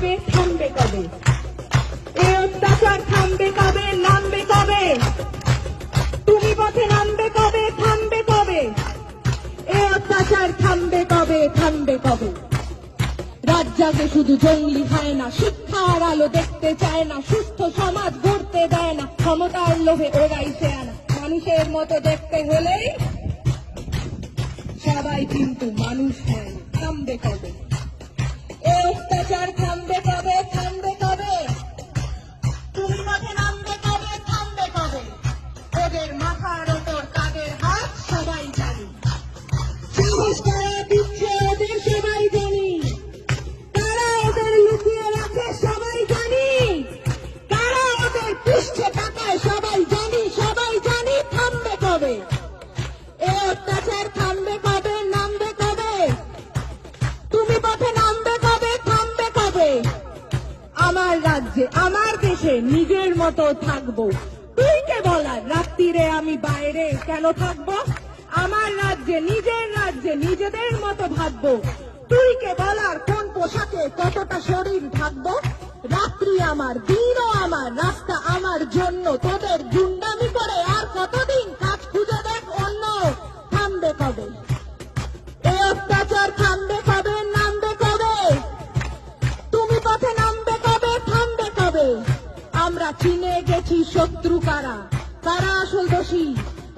আসবে থামবে কবে? এই অত্যাচার থামবে কবে? নামবে কবে? তুমি পথে নামবে কবে? থামবে কবে? এই অত্যাচার থামবে কবে? থামবে কবে? রাত জাগে শুধু জঙ্গলি খায় না, শিক্ষার আলো দেখতে চায় না, সুস্থ সমাজ গড়তে দেয় না, ক্ষমতার লোভে ওরাই শেয়ানা। মানুষের মতো দেখতে হলেই সবাই কিন্তু মানুষ হয় না। থামবে কবে? এই অত্যাচার থামবে কবে? থামবে কবে? তুমি পথে নামবে কবে? থামবে কবে? ওদের মাথার ওপর কাদের হাত সবাই জানি, সাহস কারা দিচ্ছে ওদের সবাই জানি, কারা ওদের লুকিয়ে রাখে সবাই জানি, কারা ওদের পৃষ্ঠে তাকায় সবাই জানি, সবাই জানি। থামবে কবে? এই অত্যাচার থামবে কবে? নামবে কবে? তুমি পথে নামবে কবে? থামবে কবে? আমার রাজ্যে আমার দেশে নিজের মতো থাকবো, তুই কে বলার রাত্রিরে আমি বাইরে কেন থাকবো? আমার রাজ্যে নিজের রাজ্যে নিজেদের মতো ভাববো, তুই কে বলার কোন পোশাকে কতটা শরীর ঢাকবো? রাত্রি আমার, দিনও আমার, রাস্তা আমার জন্য, তোদের গুন্ডামি করে আর কতদিন কাজ খুঁজে দেখ অন্য। থামবে কবে? এই অত্যাচার থামবে কবে? নামবে কবে? তুমি পথে নামবে কবে? থামবে কবে? আমরা চিনে গেছি শত্রু কারা, কারা আসল দোষী,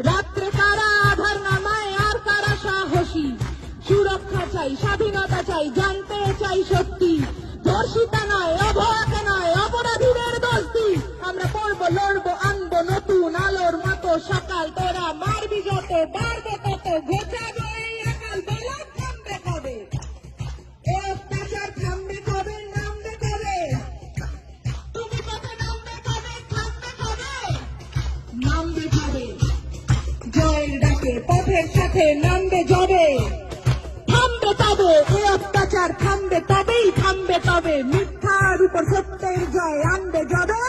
রাত্রে কারা আধার নামায় আর কারা সাহসী। সুরক্ষা চাই, স্বাধীনতা চাই, জানতে চাই সত্যি, ধর্ষিতা নয়, অভয়াকে নয়, অপরাধীদের দোষী। আমরা পড়বো, লড়বো, আনবো নতুন আলোর মতো সকাল, তোরা মারবি যত, বাড়বে তত, ঘোচাবো এই একাল। বলো থামবে কবে? এই অত্যাচার থামবে কবে? নামবে কবে? তুমি পথে নামবে কবে? থামবে কবে? নামবে কবে? জয়ের ডাকে পথের সাথে নামবে যবে, থামবে তবে এই অত্যাচার, থামবে তবেই, থামবে তবে মিথ্যার উপর সত্যের জয় আনবে যবে।